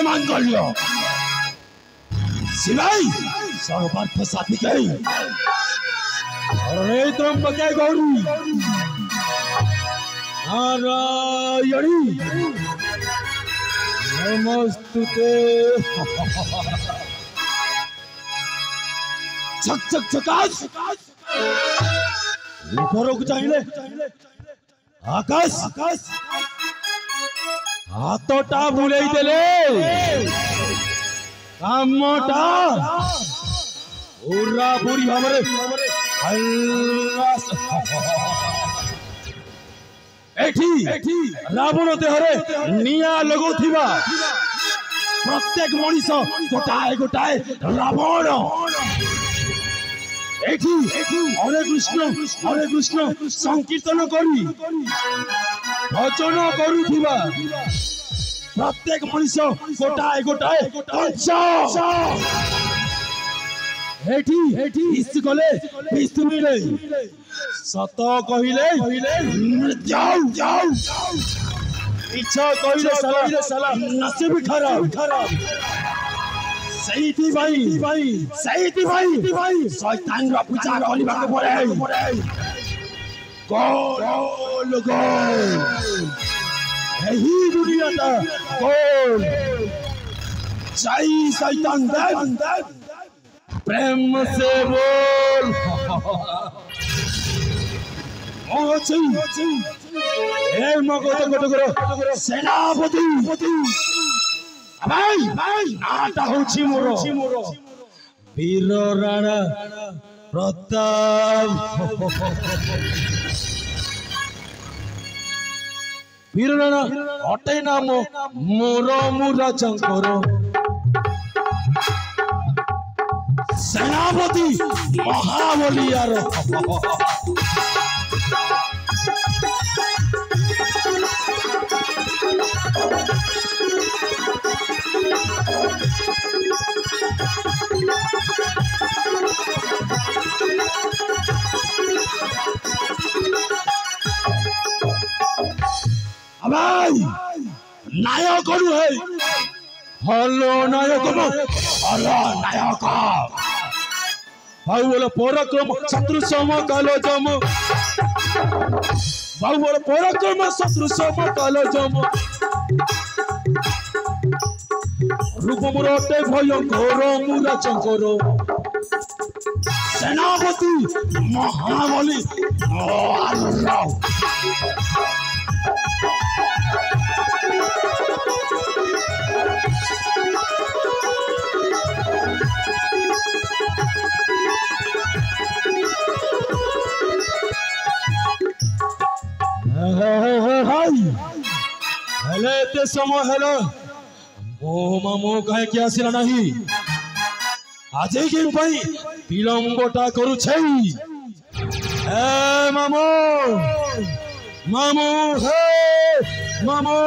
मंगल मांगल्य शिवाय सर्वार्थ साधिके अरे त्र्यंबके गौरी नारायणी नमस्तुते। छक छक छकाश ऊपरକୁ ଚାହିଁଲେ आकाश हाथटा बुलेई देले कामटा पूरा पूरी भाବରେ एठी रावण देहरे निया लगौथिबा प्रत्येक मनीष गोटाए गोटाए रावण एठी हरे कृष्ण संकीर्तन करी भजन करुथिबा प्रत्येक मनीष गोटाए गोटाए कंस एठी इस गले विष्णुले सत कहिले जाऊ इच्छा कहिले साला नसीब खराब सही भाई शैतान रा पूजा करबा के पड़े गोल यही दुनिया ता गोल जय शैतान देव प्रेम से बोल सेनापति भाई नाटा होची मोर वीर राणा प्रताप वीर राणा अटे नाम मोर राजंकर सेनापति महाबलियार भाई नायक है हलो नायक भाई बोले पराक्रम शत्रु सम कालो जम भाई बोले पराक्रम शत्रु सम कालो जम रूप मुरटे भयंकर मुरा चंकर सेनापति महाबली हेले ते समय हेलो मो मामो कहे क्या आसिला नहीं आज के भाई विलंबटा करू छई ए मामो हे मामो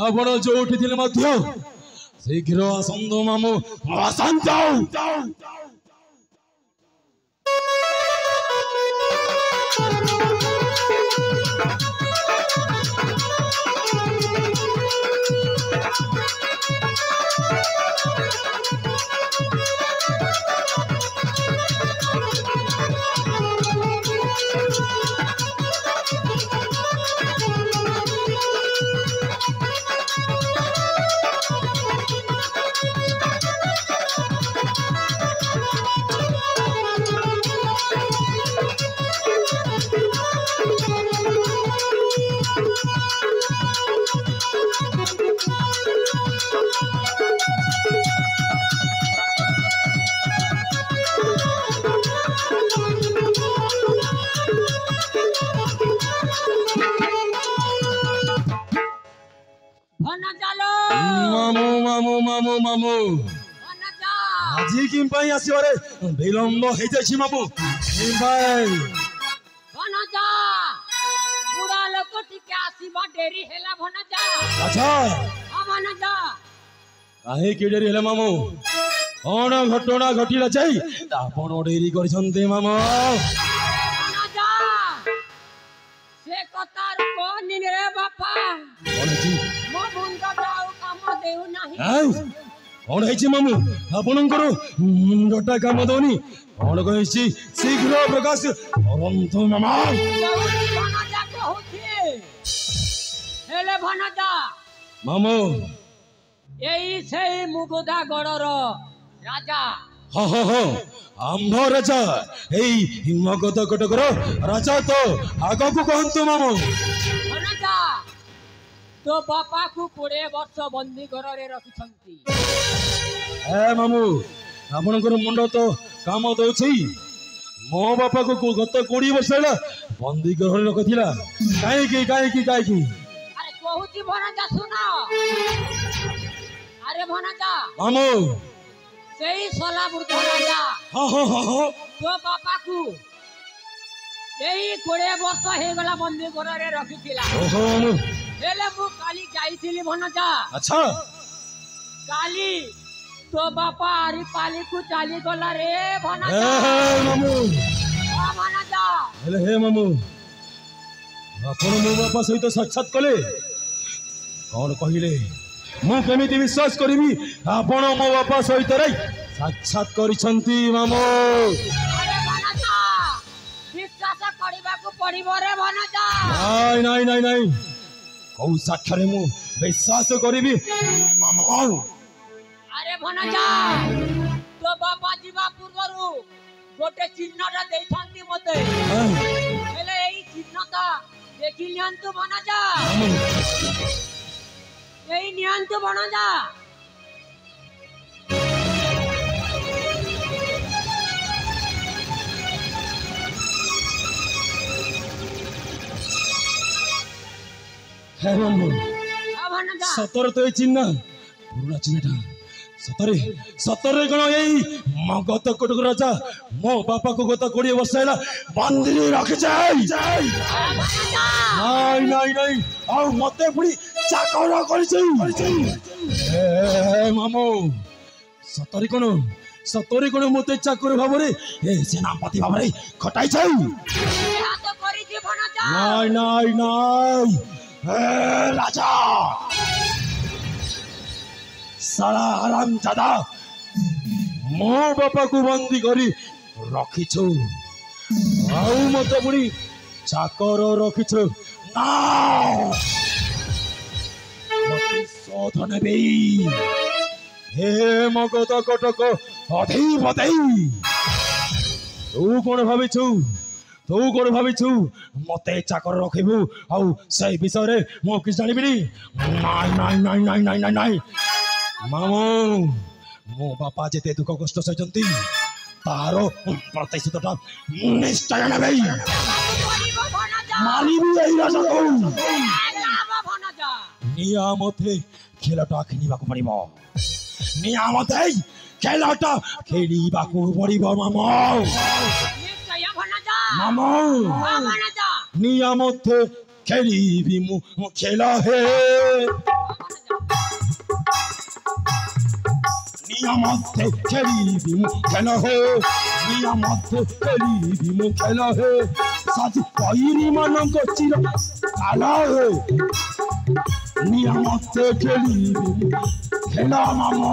आपण जो उठिथिले मध्य शीघ्र आसंदो मामो आसंत मामू आज किम पाई आसीबारे विलंब हे जाछि मामू भाई भनजा बुढ़ा लोक टिके आसीबा डेरी हेला भनजा अच्छा भनजा काहे के डेरी हेला मामू कोन घटना घटिला छै आपण डेरी करछन्ते मामू भनजा से कतार कोन रे बापा कोन छी मो बुंदा जाऊ काम देउ नाही कौन है मामू आपणकर मुंडटा काम दौनी कौन कही शीघ्र प्रकाश करंतु मामा कहूची भनजा कहूची हेले भनजा मामू एई सेई मुगुदा गड़र राजा हाँ हाँ हाँ आंभ राजा यही मगध कटकर राजा तो आग को कहतु मामू भनजा तो बापा को 20 वर्ष बंदी घर रे रखिछंती ए मामू आपणकर मुंड तो काम दौछि मो बापा को गत 20 वर्ष है बंदी घर रखिला कहीं अरे कहूची भनजा सुनो अरे भनजा मामू सेई सोला बुर्ध राजा हाँ हाँ हाँ हाँ तो बापा को यही 20 वर्ष हे गला बंदी घर रे रखिथिला ओहो मामू हेले मु काली जाईथिली भनजा अच्छा काली तो बापा आरी पाली को चाली गला रे भनजा मामू हां भनजा हे मामू आपण मो बापा सहित साक्षात कले कौन कहले मु केमिति विश्वास करिवि आपण मो बापा सहित रे साक्षात करिसंती मामू अरे भनजा विश्वास करिबा को पड़िबो रे भनजा नहीं नहीं नहीं नहीं कौ साक्षरे मु विश्वास करिवि मामू अरे भनजा तो बापा जीवा पूर्वरु गोटे चिन्हटा देइथांती मते हेले एई चिन्हटा देखि लियांतु भनजा एई नियांतु भनजा हे मामू भनजा सतर तो चिन्ह पुरा चिन्हटा सतरे सतरे कौन यही मगध कटक राजा मो बापा को गत 20 वर्ष है बंदी रखी नहीं नहीं नहीं और मते पुणी चाकर कर मामू सतरे कौन मते चाकर भाव सेनापति भाव खटाई नहीं नहीं नहीं राजा साला हराम दादा मो बापा को बंदी करी रखिछु आउ मत पुणी चाकर रखिछु ना प्रतिशोध नेबी हे मगध कटक अधिपति तू कौन भाविछु मते चाकर रखिबु आउ से विषय रे मो कि जानिबिनी नहीं नहीं नहीं नहीं नहीं नहीं मामू मो बापा जेते दुख कष्ट सहिचंती तार प्रतिशोधटा निश्चय नेबे मानिबी एई राजा को नियामते खेलटा खेलिबाकू पड़िबो नियामते खेलटा खेलिबाकू पड़िबो मामू मामू नियामते खेलिबी मु खेल हे नियामते खेलिबी मु खेल हे नियामते खेलिबी मु खेल हे साजी पैरी मानक चिर काल हे नियामते खेलिबी मु खेल मामू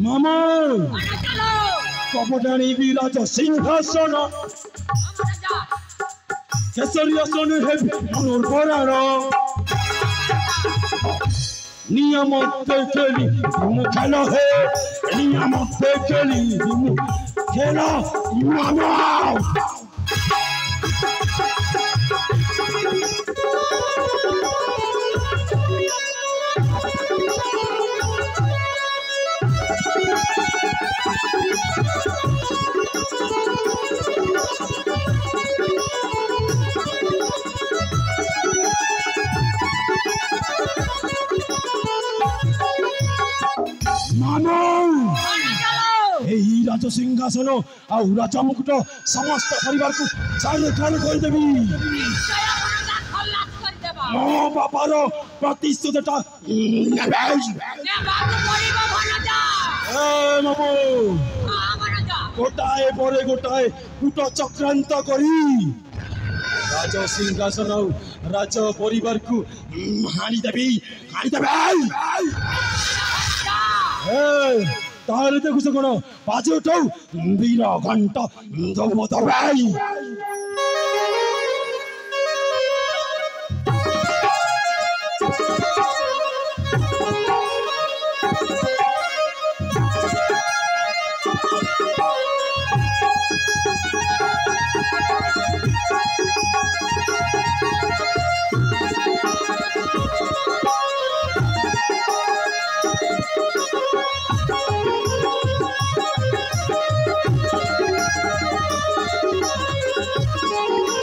मामा कपटाणी विराज सिंहासन केसरी आसन हे मनोर पराण नियमते खेली मु खेल हे नियमते खेली मु खेल मामा राज सिंहासन आउ राजा मुकुट समस्त परिवार को चारे खान करदेवी ନିଶ୍ଚୟ ଭଣଜା ଖଲାସ କରିଦେବା मो बापार प्रतिशोधटा ନେବାକୁ ପଡ଼ିବ ଭଣଜା मामू ହଁ ଭଣଜା गोटाए पर गोटाए कूट चक्रांत करी राज सिंहासन आउ राज परिवार को हाणीदेवी ताहले देखुछ कोन बाजे उठाउ वीर घंट दौड़ दौड़ाई